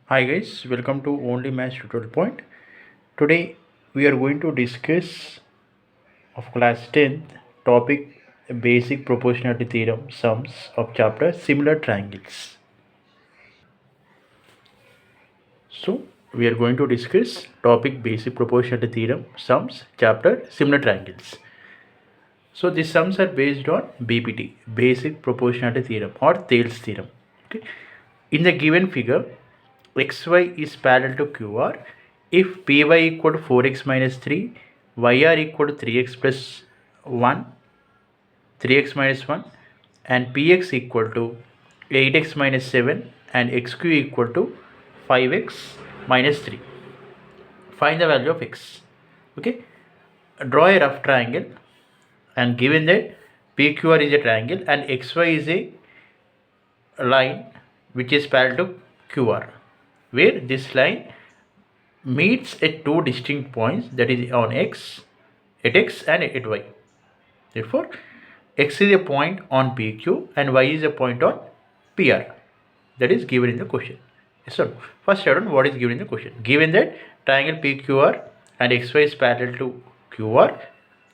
Hi guys, welcome to Only Maths Tutorial Point. Today we are going to discuss of class 10th topic basic proportionality theorem sums of chapter similar triangles. So we are going to discuss topic basic proportionality theorem sums chapter similar triangles. So these sums are based on B.P.T, basic proportionality theorem or Thales theorem. Okay. In the given figure, xy is parallel to qr if py equal to 4x minus 3, yr equal to 3x plus 1, 3x minus 1 and px equal to 8x minus 7 and xq equal to 5x minus 3. Find the value of x. Okay. Draw a rough triangle and given that PQR is a triangle and XY is a line which is parallel to QR, where this line meets at two distinct points, that is on x, at x and at y. Therefore, x is a point on PQ and y is a point on PR. That is given in the question. So, first write down what is given in the question. Given that triangle PQR and XY is parallel to QR,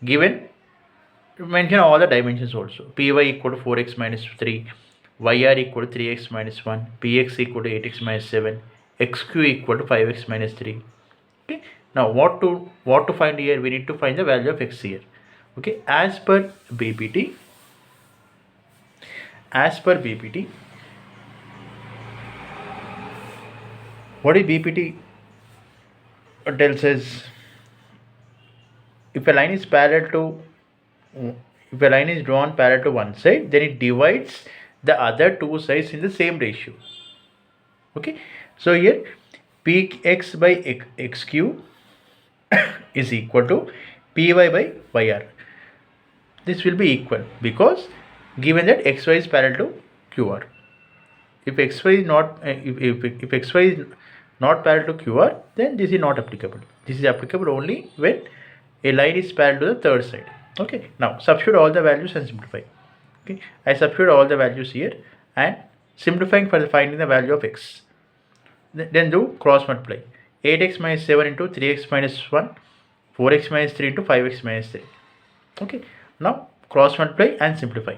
given mention all the dimensions also. Py equal to 4x minus 3, yr equal to 3x minus 1, px equal to 8x minus 7, xq equal to 5x minus 3. Okay. Now what to find here? We need to find the value of x here. Okay. As per B.P.T, what is B.P.T tells us? If a line is drawn parallel to one side, then it divides the other two sides in the same ratio. Okay, so here px by xq is equal to py by yr. This will be equal because given that xy is parallel to qr. If xy is not if xy is not parallel to qr, then this is not applicable. This is applicable only when a line is parallel to the third side. Okay, now substitute all the values and simplify. Okay, I substitute all the values here and simplifying for finding the value of x. Then do cross multiply. 8x minus 7 into 3x minus 1, 4x minus 3 into 5x minus 3. Okay, now cross multiply and simplify.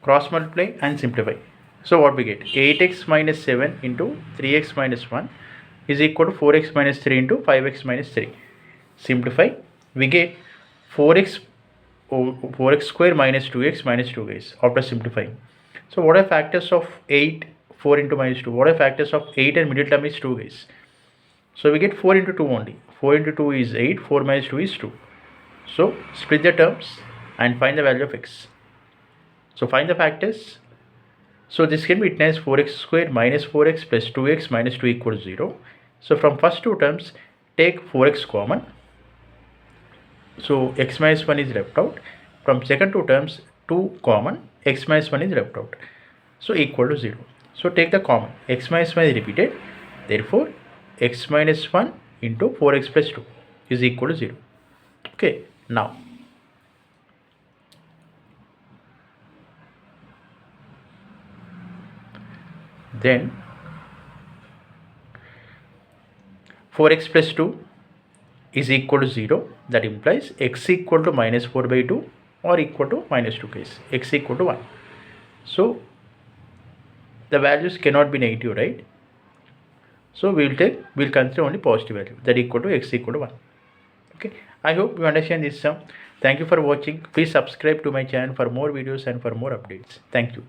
Cross multiply and simplify. So what we get? 8x minus 7 into 3x minus 1 is equal to 4x minus 3 into 5x minus 3. Simplify, we get 4x square minus 2x minus 2 guys after simplifying. So what are factors of 8? 4 into minus 2. What are factors of 8 and middle term is 2 guys? So we get 4 into 2 only. 4 into 2 is 8. 4 minus 2 is 2. So split the terms and find the value of x. So find the factors. So this can be written as 4x square minus 4x plus 2x minus 2 equals 0. So from first two terms, take 4x common. So x minus 1 is left out. From second two terms, 2 common, x minus 1 is left out. So equal to 0. So take the common. X minus 1 is repeated. Therefore, x minus 1 into 4x plus 2 is equal to 0. Okay. Now, then 4x plus 2 is equal to 0. That implies x equal to minus 4 by 2 or equal to minus 2 case. X equal to 1. So the values cannot be negative, right? So we'll consider only positive value, that equal to x equal to 1. Okay, I hope you understand this sum. Thank you for watching. Please subscribe to my channel for more videos and for more updates. Thank you.